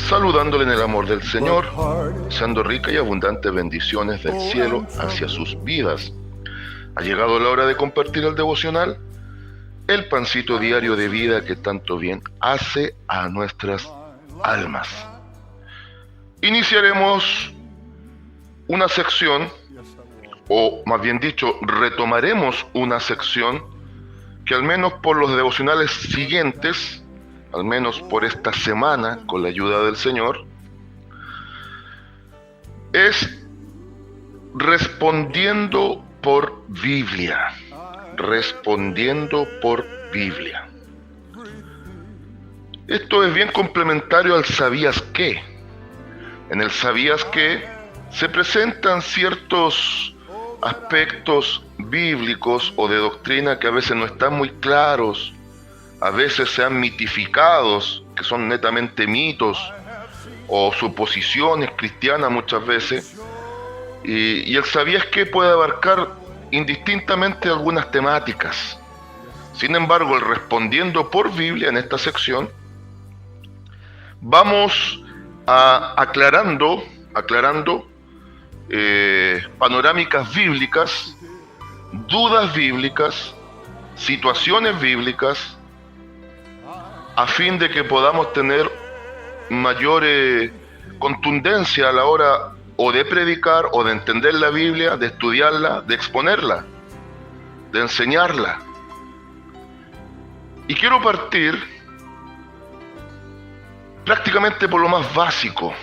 Saludándole en el amor del Señor, deseando rica y abundantes bendiciones del cielo hacia sus vidas. Ha llegado la hora de compartir el devocional, el pancito diario de vida que tanto bien hace a nuestras almas. Iniciaremos una sección, o más bien dicho, retomaremos una sección que al menos por los devocionales siguientes, al menos por esta semana, con la ayuda del Señor, es respondiendo por Biblia. Respondiendo por Biblia. Esto es bien complementario al ¿sabías qué? En el ¿sabías qué? Se presentan ciertos aspectos bíblicos o de doctrina que a veces no están muy claros, a veces se han mitificados, que son netamente mitos o suposiciones cristianas muchas veces, y el ¿sabías qué? Puede abarcar indistintamente algunas temáticas. Sin embargo, el respondiendo por Biblia en esta sección, vamos aclarando panorámicas bíblicas, dudas bíblicas, situaciones bíblicas, a fin de que podamos tener mayor contundencia a la hora o de predicar o de entender la Biblia, de estudiarla, de exponerla, de enseñarla. Y quiero partir prácticamente por lo más básico,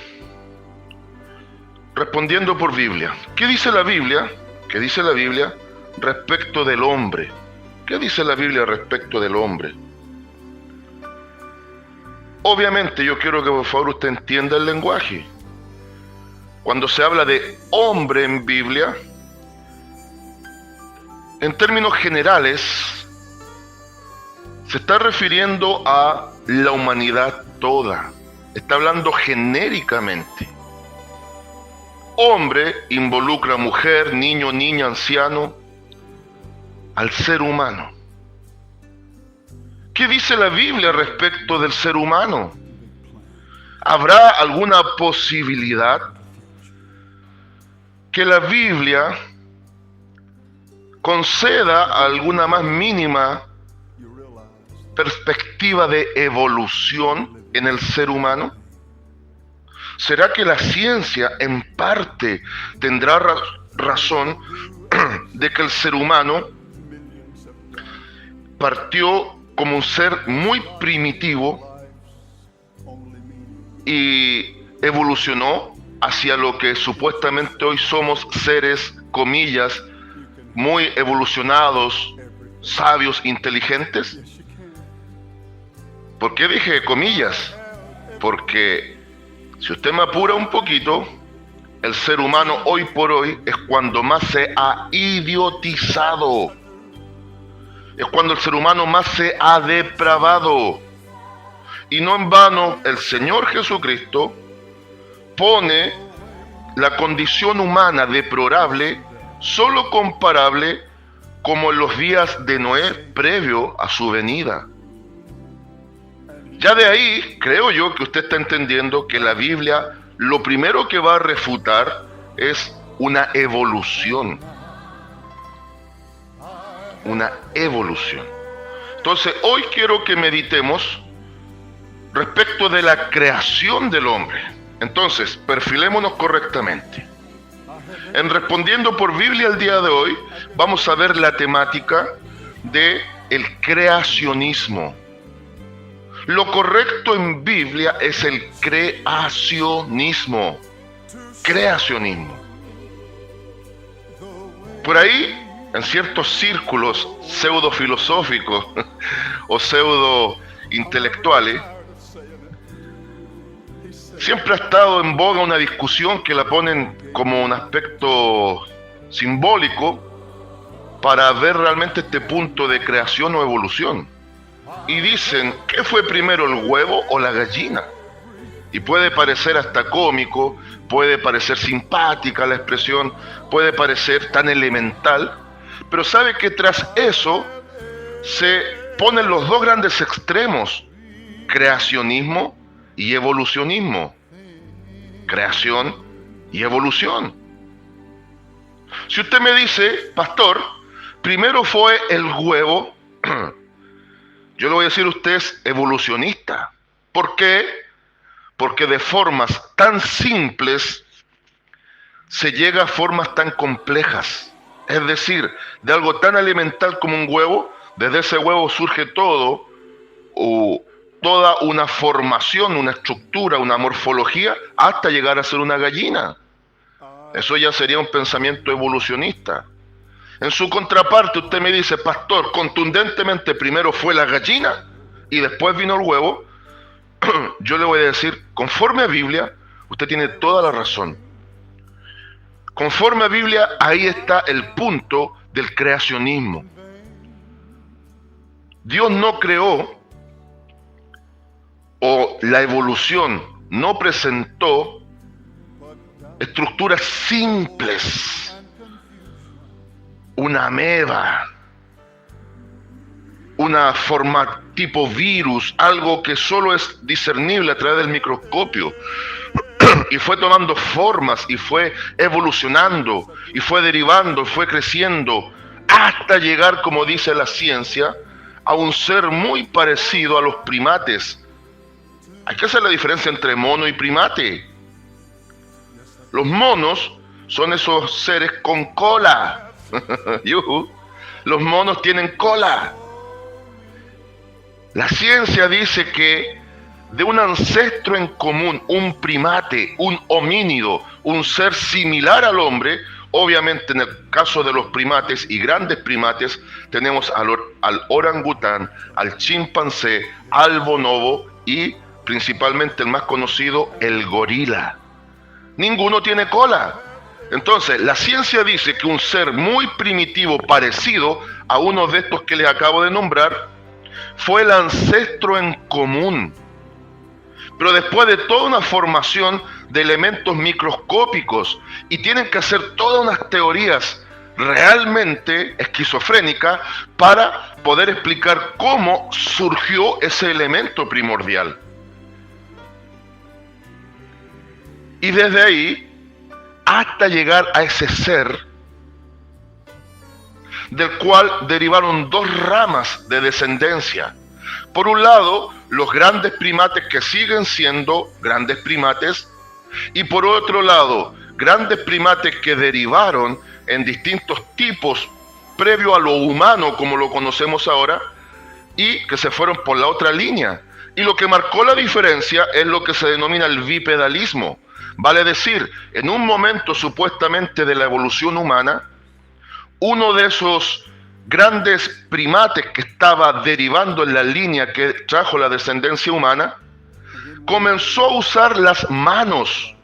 respondiendo por Biblia. ¿Qué dice la Biblia? ¿Qué dice la Biblia respecto del hombre? ¿Qué dice la Biblia respecto del hombre? Obviamente yo quiero que por favor usted entienda el lenguaje. Cuando se habla de hombre en Biblia, en términos generales, se está refiriendo a la humanidad toda. Está hablando genéricamente. Hombre involucra mujer, niño, niña, anciano, al ser humano. ¿Qué dice la Biblia respecto del ser humano? ¿Habrá alguna posibilidad que la Biblia conceda alguna más mínima perspectiva de evolución en el ser humano? ¿Será que la ciencia en parte tendrá razón de que el ser humano partió como un ser muy primitivo y evolucionó hacia lo que supuestamente hoy somos seres, comillas, muy evolucionados, sabios, inteligentes? ¿Por qué dije comillas? Porque si usted me apura un poquito, el ser humano hoy por hoy es cuando más se ha idiotizado. Es cuando el ser humano más se ha depravado. Y no en vano el Señor Jesucristo pone la condición humana deplorable solo comparable como en los días de Noé previo a su venida. Ya de ahí creo yo que usted está entendiendo que la Biblia lo primero que va a refutar es una evolución. Una evolución. Entonces hoy quiero que meditemos respecto de la creación del hombre. Entonces, perfilémonos correctamente. En respondiendo por Biblia el día de hoy, vamos a ver la temática de el creacionismo. Lo correcto en Biblia es el creacionismo. Creacionismo. Por ahí, en ciertos círculos pseudo-filosóficos o pseudo-intelectuales, siempre ha estado en boga una discusión que la ponen como un aspecto simbólico para ver realmente este punto de creación o evolución. Y dicen, ¿qué fue primero, el huevo o la gallina? Y puede parecer hasta cómico, puede parecer simpática la expresión, puede parecer tan elemental, pero sabe que tras eso se ponen los dos grandes extremos creacionismo y evolucionismo. Creación y evolución. Si usted me dice, pastor, primero fue el huevo, yo le voy a decir, usted es evolucionista. ¿Por qué? Porque de formas tan simples se llega a formas tan complejas. Es decir, de algo tan elemental como un huevo, desde ese huevo surge todo, o toda una formación, una estructura, una morfología, hasta llegar a ser una gallina. Eso ya sería un pensamiento evolucionista. En su contraparte, usted me dice, pastor, contundentemente primero fue la gallina y después vino el huevo. Yo le voy a decir, conforme a Biblia, usted tiene toda la razón. Conforme a Biblia, ahí está el punto del creacionismo. Dios no creó, o la evolución no presentó estructuras simples, una ameba, una forma tipo virus, algo que solo es discernible a través del microscopio, y fue tomando formas, y fue evolucionando, y fue derivando, y fue creciendo, hasta llegar, como dice la ciencia, a un ser muy parecido a los primates. Hay que hacer la diferencia entre mono y primate. Los monos son esos seres con cola. Los monos tienen cola. La ciencia dice que de un ancestro en común, un primate, un homínido, un ser similar al hombre, obviamente en el caso de los primates y grandes primates, tenemos al orangután, al chimpancé, al bonobo y principalmente el más conocido, el gorila. Ninguno tiene cola. Entonces, la ciencia dice que un ser muy primitivo, parecido a uno de estos que les acabo de nombrar, fue el ancestro en común. Pero después de toda una formación de elementos microscópicos, y tienen que hacer todas unas teorías realmente esquizofrénicas para poder explicar cómo surgió ese elemento primordial. Y desde ahí, hasta llegar a ese ser, del cual derivaron dos ramas de descendencia. Por un lado, los grandes primates que siguen siendo grandes primates, y por otro lado, grandes primates que derivaron en distintos tipos previo a lo humano como lo conocemos ahora, y que se fueron por la otra línea. Y lo que marcó la diferencia es lo que se denomina el bipedalismo. Vale decir, en un momento supuestamente de la evolución humana, uno de esos grandes primates que estaba derivando en la línea que trajo la descendencia humana, comenzó a usar las manos,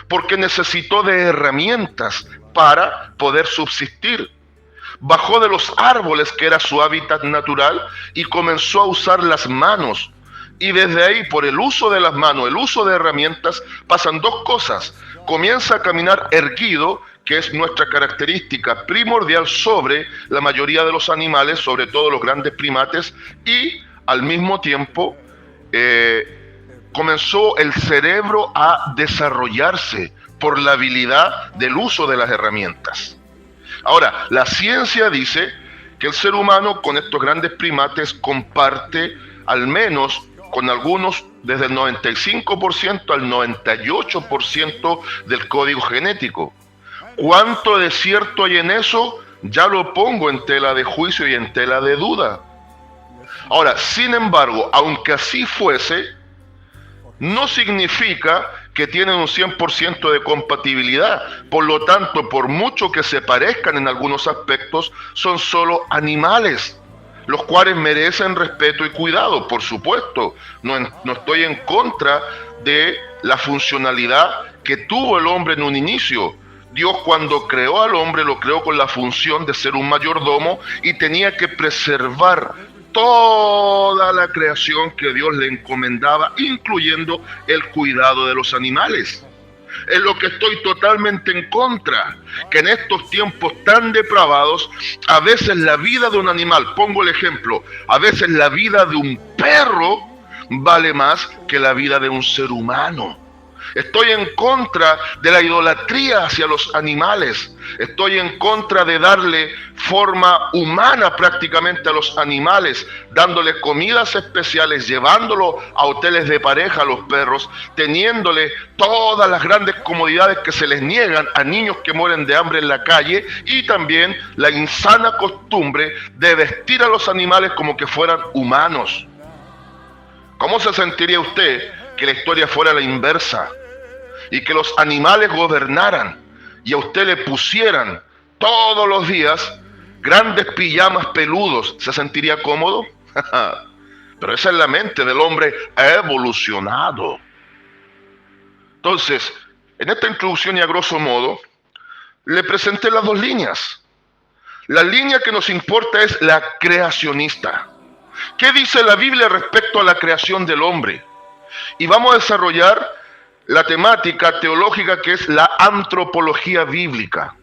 porque necesitó de herramientas para poder subsistir. Bajó de los árboles, que era su hábitat natural, y comenzó a usar las manos. Y desde ahí, por el uso de las manos, el uso de herramientas, pasan dos cosas. Comienza a caminar erguido, que es nuestra característica primordial sobre la mayoría de los animales, sobre todo los grandes primates, y al mismo tiempo comenzó el cerebro a desarrollarse por la habilidad del uso de las herramientas. Ahora, la ciencia dice que el ser humano con estos grandes primates comparte al menos con algunos desde el 95% al 98% del código genético. ¿Cuánto de cierto hay en eso? Ya lo pongo en tela de juicio y en tela de duda. Ahora, sin embargo, aunque así fuese, no significa que tienen un 100% de compatibilidad. Por lo tanto, por mucho que se parezcan en algunos aspectos, son solo animales, los cuales merecen respeto y cuidado, por supuesto. No estoy en contra de la funcionalidad que tuvo el hombre en un inicio. Dios, cuando creó al hombre, lo creó con la función de ser un mayordomo y tenía que preservar toda la creación que Dios le encomendaba, incluyendo el cuidado de los animales. Es lo que estoy totalmente en contra, que en estos tiempos tan depravados, a veces la vida de un animal, pongo el ejemplo, a veces la vida de un perro vale más que la vida de un ser humano. Estoy en contra de la idolatría hacia los animales. Estoy en contra de darle forma humana prácticamente a los animales, dándoles comidas especiales, llevándolo a hoteles de pareja a los perros, teniéndole todas las grandes comodidades que se les niegan a niños que mueren de hambre en la calle, y también la insana costumbre de vestir a los animales como que fueran humanos. ¿Cómo se sentiría usted que la historia fuera la inversa y que los animales gobernaran y a usted le pusieran todos los días grandes pijamas peludos? ¿Se sentiría cómodo? Pero esa es la mente del hombre evolucionado. Entonces, en esta introducción y a grosso modo, le presenté las dos líneas. La línea que nos importa es la creacionista. ¿Qué dice la Biblia respecto a la creación del hombre? Y vamos a desarrollar la temática teológica que es la antropología bíblica.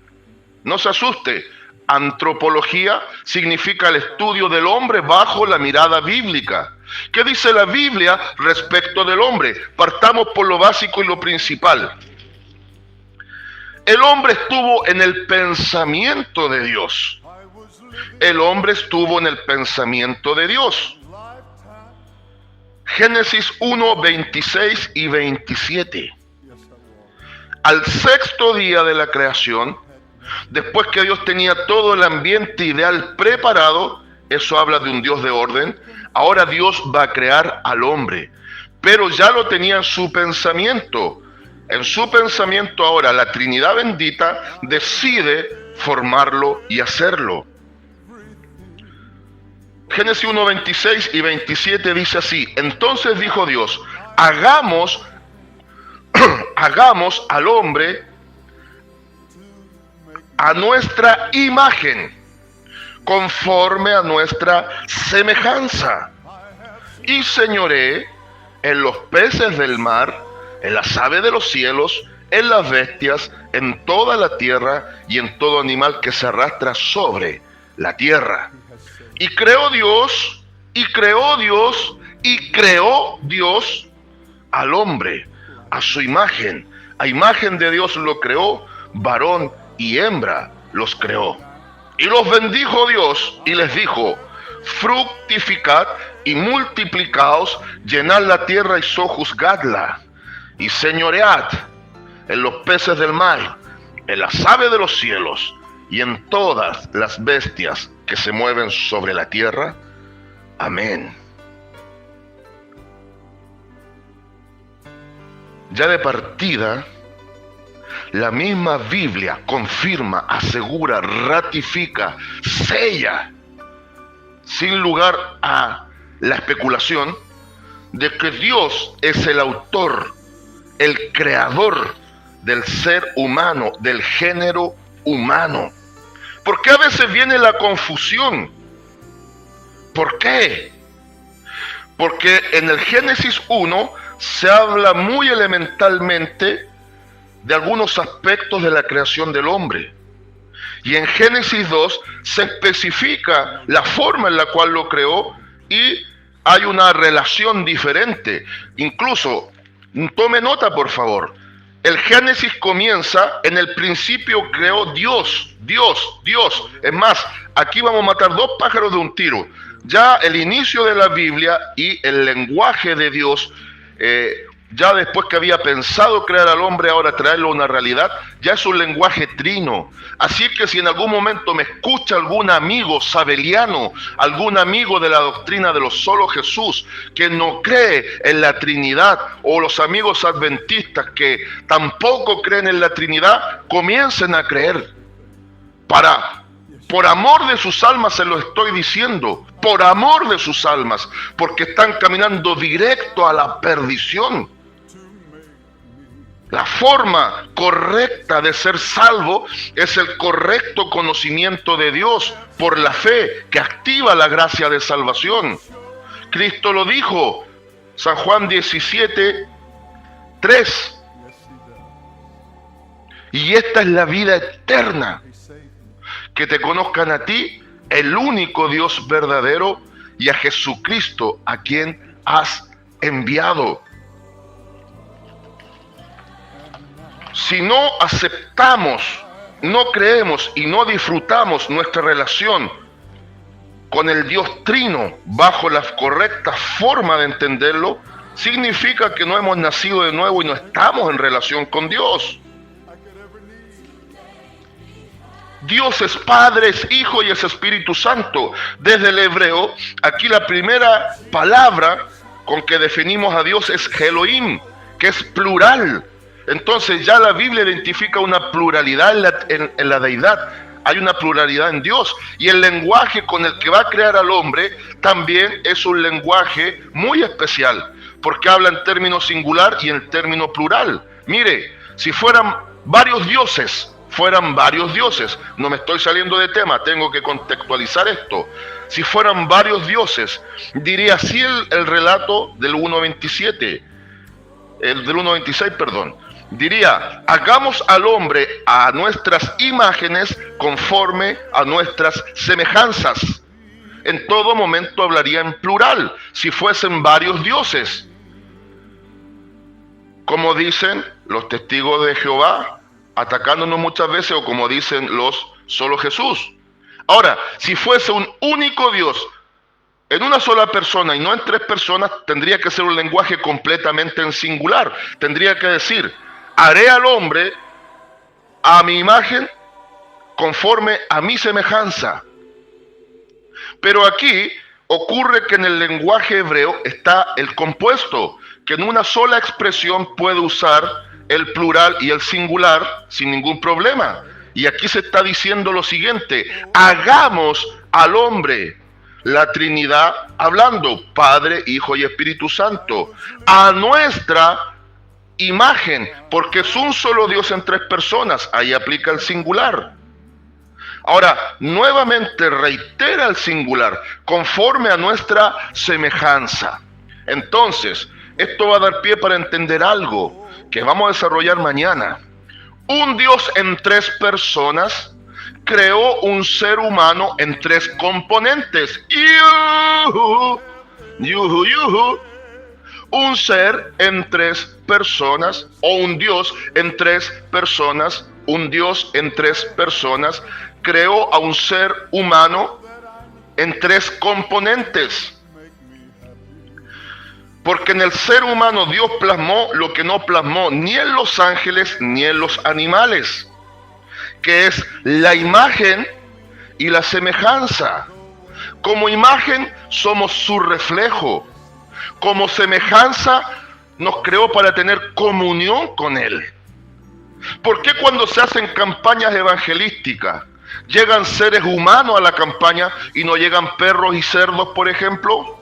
No se asuste, antropología significa el estudio del hombre bajo la mirada bíblica. ¿Qué dice la Biblia respecto del hombre? Partamos por lo básico y lo principal. El hombre estuvo en el pensamiento de Dios. El hombre estuvo en el pensamiento de Dios. Génesis 1, 26 y 27. Al sexto día de la creación, después que Dios tenía todo el ambiente ideal preparado, eso habla de un Dios de orden, ahora Dios va a crear al hombre, pero ya lo tenía en su pensamiento. En su pensamiento ahora la Trinidad bendita decide formarlo y hacerlo. Génesis 1, 26 y 27 dice así: entonces dijo Dios, hagamos al hombre a nuestra imagen, conforme a nuestra semejanza, y señoree en los peces del mar, en las aves de los cielos, en las bestias, en toda la tierra y en todo animal que se arrastra sobre la tierra. Y creó Dios al hombre a su imagen. A imagen de Dios lo creó, varón y hembra los creó. Y los bendijo Dios y les dijo: fructificad y multiplicaos, llenad la tierra y sojuzgadla, y señoread en los peces del mar, en las aves de los cielos y en todas las bestias que se mueven sobre la tierra. Amén. Ya de partida, la misma Biblia confirma, asegura, ratifica, sella, sin lugar a la especulación, de que Dios es el autor, el creador del ser humano, del género humano. ¿Por qué a veces viene la confusión? ¿Por qué? Porque en el Génesis 1 se habla muy elementalmente de algunos aspectos de la creación del hombre. Y en Génesis 2 se especifica la forma en la cual lo creó y hay una relación diferente. Incluso, tome nota por favor, el Génesis comienza: en el principio creó Dios, Dios, Dios. Es más, aquí vamos a matar dos pájaros de un tiro. Ya el inicio de la Biblia y el lenguaje de Dios, ya después que había pensado crear al hombre, ahora traerlo a una realidad, ya es un lenguaje trino. Así que si en algún momento me escucha algún amigo sabeliano, algún amigo de la doctrina de los solo Jesús, que no cree en la Trinidad, o los amigos adventistas que tampoco creen en la Trinidad, comiencen a creer. Por amor de sus almas se lo estoy diciendo, por amor de sus almas, porque están caminando directo a la perdición. La forma correcta de ser salvo es el correcto conocimiento de Dios por la fe que activa la gracia de salvación. Cristo lo dijo, San Juan 17, 3. Y esta es la vida eterna, que te conozcan a ti, el único Dios verdadero, y a Jesucristo a quien has enviado. Si no aceptamos, no creemos y no disfrutamos nuestra relación con el Dios Trino bajo la correcta forma de entenderlo, significa que no hemos nacido de nuevo y no estamos en relación con Dios. Dios es Padre, es Hijo y es Espíritu Santo. Desde el hebreo, aquí la primera palabra con que definimos a Dios es Elohim, que es plural. Entonces ya la Biblia identifica una pluralidad en la deidad. Hay una pluralidad en Dios. Y el lenguaje con el que va a crear al hombre también es un lenguaje muy especial, porque habla en término singular y en término plural. Mire, si fueran varios dioses, no me estoy saliendo de tema, tengo que contextualizar esto. Si fueran varios dioses, diría así el relato del 1.27, del 1.26, perdón. Diría, hagamos al hombre a nuestras imágenes conforme a nuestras semejanzas. En todo momento hablaría en plural, si fuesen varios dioses. Como dicen los testigos de Jehová, atacándonos muchas veces, o como dicen los solo Jesús. Ahora, si fuese un único Dios en una sola persona y no en tres personas, tendría que ser un lenguaje completamente en singular. Tendría que decir, haré al hombre a mi imagen conforme a mi semejanza. Pero aquí ocurre que en el lenguaje hebreo está el compuesto, que en una sola expresión puede usar el plural y el singular sin ningún problema. Y aquí se está diciendo lo siguiente: hagamos al hombre, la Trinidad hablando, Padre, Hijo y Espíritu Santo, a nuestra imagen, porque es un solo Dios en tres personas. Ahí aplica el singular. Ahora, nuevamente reitera el singular, conforme a nuestra semejanza. Entonces, esto va a dar pie para entender algo que vamos a desarrollar mañana. Un Dios en tres personas creó un ser humano en tres componentes. Un ser en tres personas, o un Dios en tres personas, un Dios en tres personas, creó a un ser humano en tres componentes. Porque en el ser humano Dios plasmó lo que no plasmó ni en los ángeles ni en los animales, que es la imagen y la semejanza. Como imagen somos su reflejo. Como semejanza nos creó para tener comunión con Él. ¿Por qué cuando se hacen campañas evangelísticas llegan seres humanos a la campaña y no llegan perros y cerdos, por ejemplo?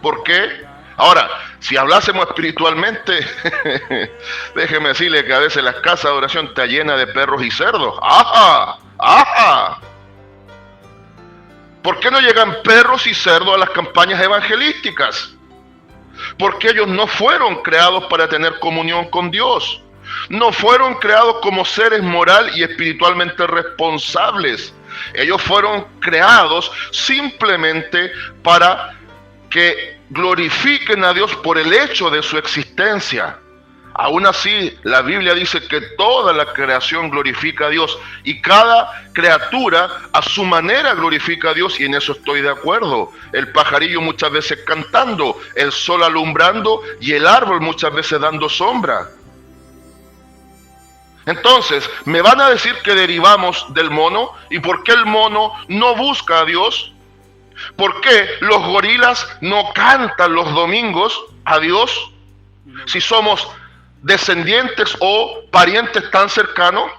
¿Por qué? Ahora, si hablásemos espiritualmente, déjeme decirle que a veces las casas de oración están llenas de perros y cerdos. ¡Ajá! ¡Ajá! ¿Por qué no llegan perros y cerdos a las campañas evangelísticas? Porque ellos no fueron creados para tener comunión con Dios. No fueron creados como seres moral y espiritualmente responsables. Ellos fueron creados simplemente para que glorifiquen a Dios por el hecho de su existencia. Aún así, la Biblia dice que toda la creación glorifica a Dios y cada criatura a su manera glorifica a Dios, y en eso estoy de acuerdo. El pajarillo muchas veces cantando, el sol alumbrando y el árbol muchas veces dando sombra. Entonces, me van a decir que derivamos del mono. ¿Y por qué el mono no busca a Dios? ¿Por qué los gorilas no cantan los domingos a Dios si somos descendientes o parientes tan cercanos?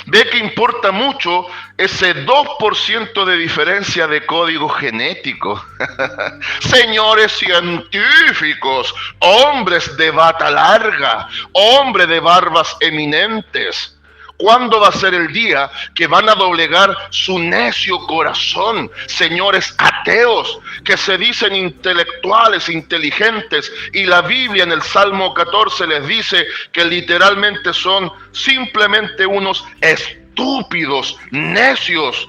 Ve que importa mucho ese 2% de diferencia de código genético. Señores científicos, hombres de bata larga, hombres de barbas eminentes, ¿cuándo va a ser el día que van a doblegar su necio corazón? Señores ateos, que se dicen intelectuales, inteligentes, y la Biblia en el Salmo 14 les dice que literalmente son simplemente unos estúpidos, necios,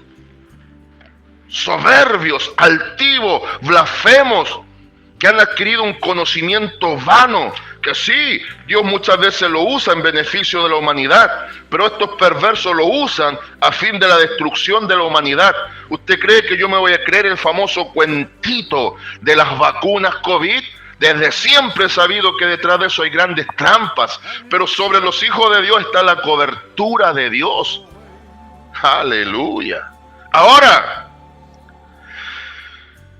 soberbios, altivos, blasfemos, que han adquirido un conocimiento vano, que sí, Dios muchas veces lo usa en beneficio de la humanidad, pero estos perversos lo usan a fin de la destrucción de la humanidad. ¿Usted cree que yo me voy a creer el famoso cuentito de las vacunas COVID? Desde siempre he sabido que detrás de eso hay grandes trampas, pero sobre los hijos de Dios está la cobertura de Dios. Aleluya. Ahora,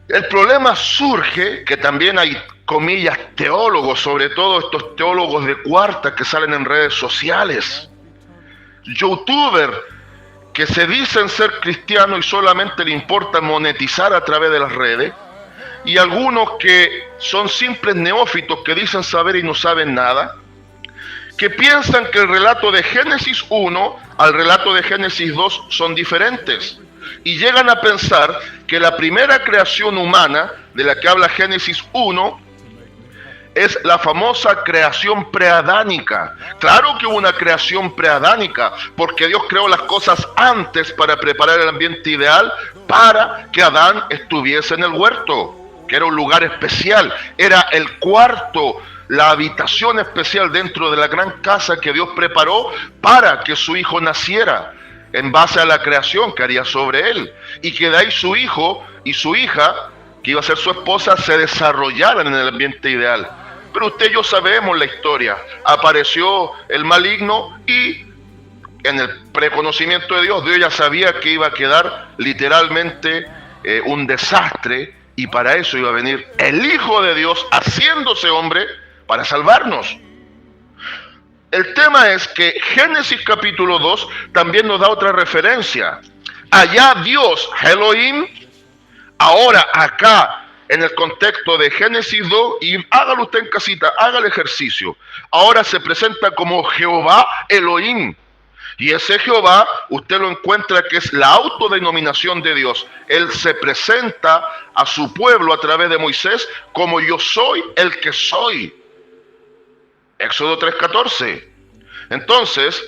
el problema surge que también hay, comillas, teólogos, sobre todo estos teólogos de cuarta que salen en redes sociales, youtubers que se dicen ser cristianos y solamente le importa monetizar a través de las redes, y algunos que son simples neófitos que dicen saber y no saben nada, que piensan que el relato de Génesis 1 al relato de Génesis 2 son diferentes, y llegan a pensar que la primera creación humana de la que habla Génesis 1 es la famosa creación preadánica. Claro que hubo una creación preadánica, porque Dios creó las cosas antes para preparar el ambiente ideal para que Adán estuviese en el huerto, que era un lugar especial, era el cuarto, la habitación especial dentro de la gran casa que Dios preparó para que su hijo naciera, en base a la creación que haría sobre él, y que de ahí su hijo y su hija, que iba a ser su esposa, se desarrollaran en el ambiente ideal. Pero usted y yo sabemos la historia. Apareció el maligno y en el preconocimiento de Dios, Dios ya sabía que iba a quedar literalmente un desastre, y para eso iba a venir el Hijo de Dios haciéndose hombre para salvarnos. El tema es que Génesis capítulo 2 también nos da otra referencia. Allá Dios, Elohim, ahora acá en el contexto de Génesis 2, y hágalo usted en casita, haga el ejercicio. Ahora se presenta como Jehová Elohim. Y ese Jehová, usted lo encuentra que es la autodenominación de Dios. Él se presenta a su pueblo a través de Moisés como yo soy el que soy. Éxodo 3:14. Entonces,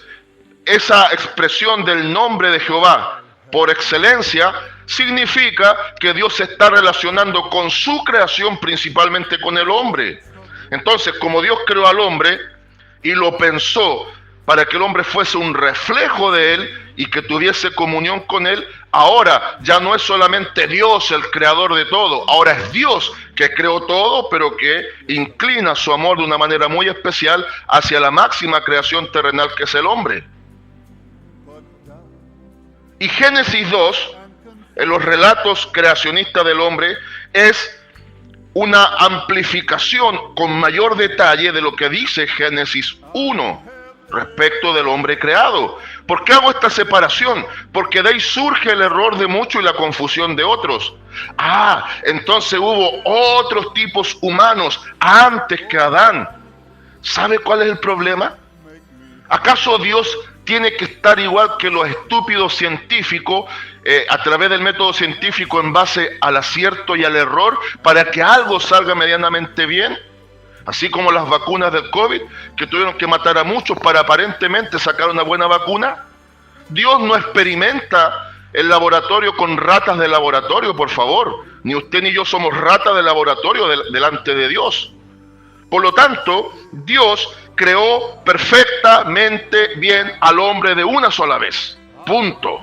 esa expresión del nombre de Jehová por excelencia significa que Dios se está relacionando con su creación, principalmente con el hombre. Entonces, como Dios creó al hombre y lo pensó para que el hombre fuese un reflejo de él y que tuviese comunión con él, ahora ya no es solamente Dios el creador de todo, ahora es Dios que creó todo, pero que inclina su amor de una manera muy especial hacia la máxima creación terrenal que es el hombre. Y Génesis 2, en los relatos creacionistas del hombre, es una amplificación con mayor detalle de lo que dice Génesis 1 respecto del hombre creado. ¿Por qué hago esta separación? Porque de ahí surge el error de muchos y la confusión de otros. Entonces hubo otros tipos humanos antes que Adán. ¿Sabe cuál es el problema? ¿Acaso Dios tiene que estar igual que los estúpidos científicos a través del método científico en base al acierto y al error para que algo salga medianamente bien? Así como las vacunas del COVID, que tuvieron que matar a muchos para aparentemente sacar una buena vacuna. Dios no experimenta el laboratorio con ratas de laboratorio, por favor. Ni usted ni yo somos ratas de laboratorio delante de Dios. Por lo tanto, Dios creó perfectamente bien al hombre de una sola vez. Punto.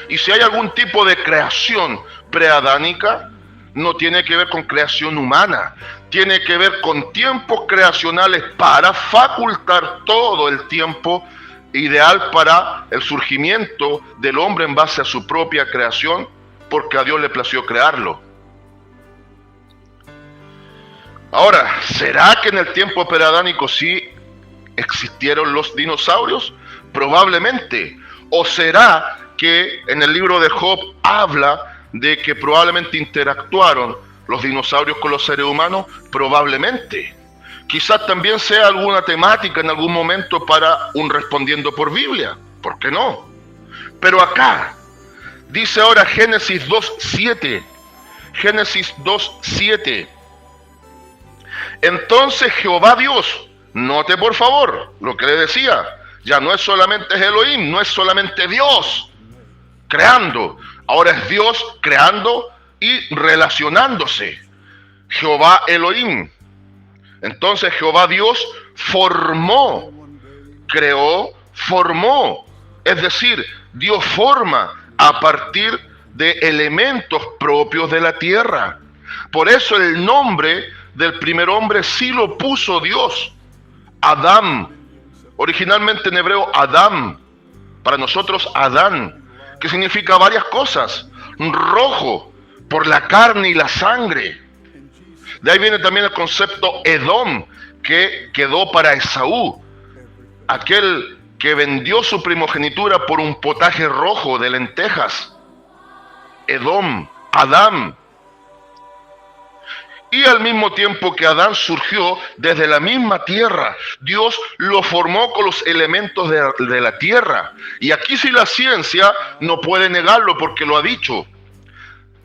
Y si hay algún tipo de creación preadánica, no tiene que ver con creación humana, tiene que ver con tiempos creacionales para facultar todo el tiempo ideal para el surgimiento del hombre en base a su propia creación, porque a Dios le plació crearlo. Ahora, ¿será que en el tiempo preadánico sí existieron los dinosaurios? Probablemente. ¿O será que en el libro de Job habla de que probablemente interactuaron los dinosaurios con los seres humanos? Probablemente. Quizás también sea alguna temática en algún momento para un respondiendo por Biblia. ¿Por qué no? Pero acá dice ahora Génesis 2:7. Génesis 2:7. Entonces Jehová Dios, note por favor lo que le decía, ya no es solamente Elohim, no es solamente Dios creando, ahora es Dios creando y relacionándose. Jehová Elohim. Entonces Jehová Dios formó, creó, formó. Es decir, Dios forma a partir de elementos propios de la tierra. Por eso el nombre del primer hombre sí lo puso Dios, Adán. Originalmente en hebreo Adán, para nosotros Adán, que significa varias cosas. Rojo, por la carne y la sangre. De ahí viene también el concepto Edom, que quedó para Esaú, aquel que vendió su primogenitura por un potaje rojo de lentejas. Edom, Adán. Y al mismo tiempo que Adán surgió desde la misma tierra, Dios lo formó con los elementos de la tierra. Y aquí sí la ciencia no puede negarlo porque lo ha dicho.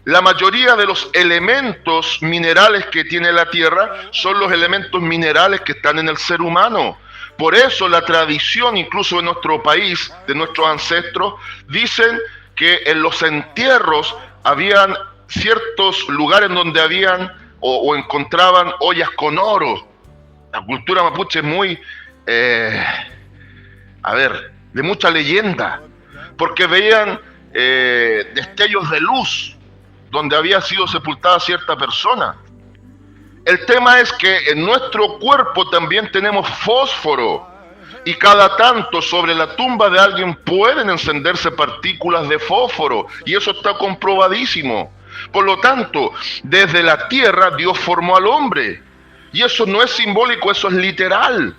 La mayoría de los elementos minerales que tiene la tierra son los elementos minerales que están en el ser humano. Por eso la tradición, incluso en nuestro país, de nuestros ancestros, dicen que en los entierros habían ciertos lugares donde habían o encontraban ollas con oro. La cultura mapuche es muy, de mucha leyenda, porque veían destellos de luz donde había sido sepultada cierta persona. El tema es que en nuestro cuerpo también tenemos fósforo, y cada tanto sobre la tumba de alguien pueden encenderse partículas de fósforo, y eso está comprobadísimo. Por lo tanto, desde la tierra Dios formó al hombre, y eso no es simbólico, eso es literal.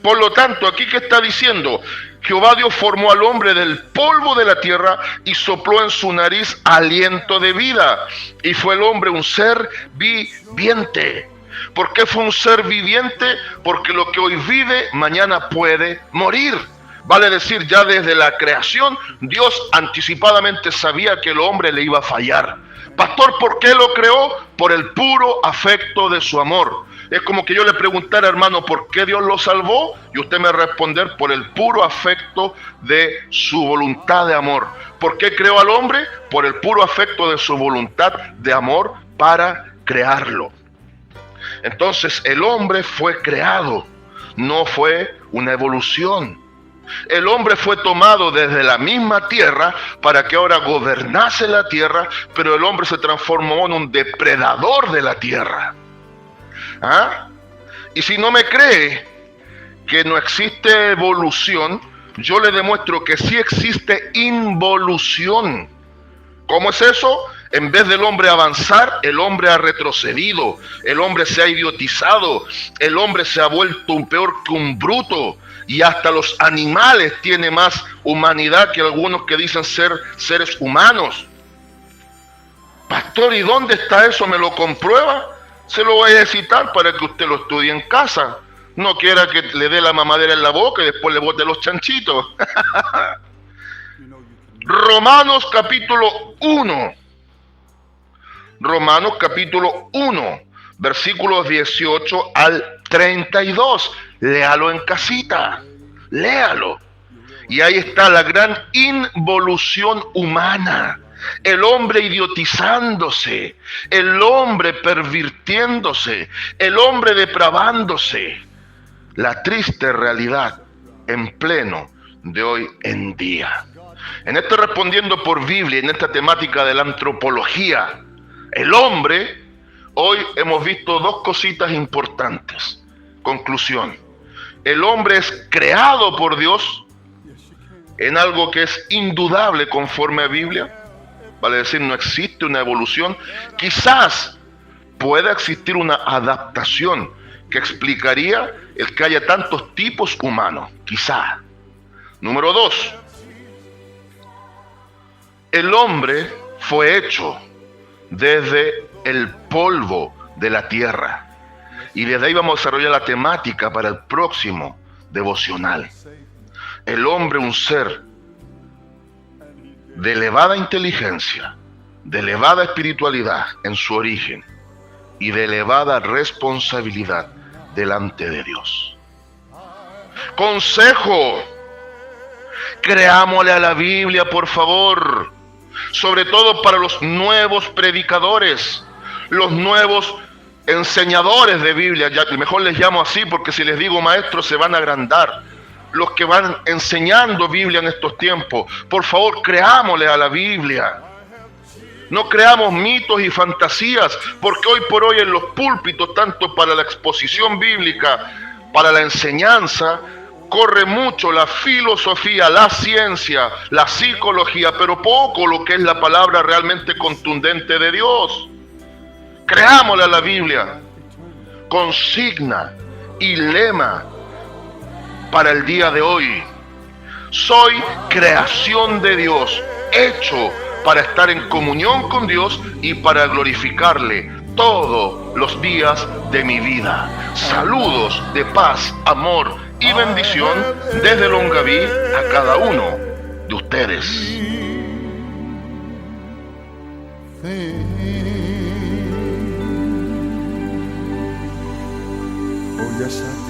Por lo tanto, aquí que está diciendo, Jehová Dios formó al hombre del polvo de la tierra y sopló en su nariz aliento de vida, y fue el hombre un ser viviente. ¿Por qué fue un ser viviente? Porque lo que hoy vive, mañana puede morir. Vale decir, ya desde la creación, Dios anticipadamente sabía que el hombre le iba a fallar. Pastor, ¿por qué lo creó? Por el puro afecto de su amor. Es como que yo le preguntara, hermano, ¿por qué Dios lo salvó? Y usted me va a responder, por el puro afecto de su voluntad de amor. ¿Por qué creó al hombre? Por el puro afecto de su voluntad de amor para crearlo. Entonces el hombre fue creado, no fue una evolución. El hombre fue tomado desde la misma tierra para que ahora gobernase la tierra, pero el hombre se transformó en un depredador de la tierra. ¿Ah? Y si no me cree que no existe evolución, yo le demuestro que sí existe involución. ¿Cómo es eso? En vez del hombre avanzar, el hombre ha retrocedido, el hombre se ha idiotizado, el hombre se ha vuelto peor que un bruto, y hasta los animales tienen más humanidad que algunos que dicen ser seres humanos. Pastor, ¿y dónde está eso? ¿Me lo comprueba? Se lo voy a citar para que usted lo estudie en casa. No quiera que le dé la mamadera en la boca y después le bote los chanchitos. Romanos capítulo 1. Romanos capítulo 1, versículos 18 al 32. Léalo en casita. Léalo. Y ahí está la gran involución humana. El hombre idiotizándose, el hombre pervirtiéndose, el hombre depravándose. La triste realidad en pleno de hoy en día. En esto respondiendo por Biblia, en esta temática de la antropología, el hombre, hoy hemos visto dos cositas importantes. Conclusión. El hombre es creado por Dios en algo que es indudable conforme a Biblia. Vale decir, no existe una evolución. Quizás pueda existir una adaptación que explicaría el que haya tantos tipos humanos. Quizá. Número 2. El hombre fue hecho desde el polvo de la tierra. Y desde ahí vamos a desarrollar la temática para el próximo devocional. El hombre, un ser de elevada inteligencia, de elevada espiritualidad en su origen y de elevada responsabilidad delante de Dios. Consejo: creámosle a la Biblia, por favor, sobre todo para los nuevos predicadores, los nuevos enseñadores de Biblia, ya mejor les llamo así porque si les digo maestros se van a agrandar, los que van enseñando Biblia en estos tiempos, por favor creámosle a la Biblia. No creamos mitos y fantasías, porque hoy por hoy en los púlpitos, tanto para la exposición bíblica, para la enseñanza, corre mucho la filosofía, la ciencia, la psicología, pero poco lo que es la palabra realmente contundente de Dios. Creámosle a la Biblia, consigna y lema para el día de hoy. Soy creación de Dios, hecho para estar en comunión con Dios y para glorificarle todos los días de mi vida. Saludos de paz, amor y bendición desde Longaví a cada uno de ustedes. Voy a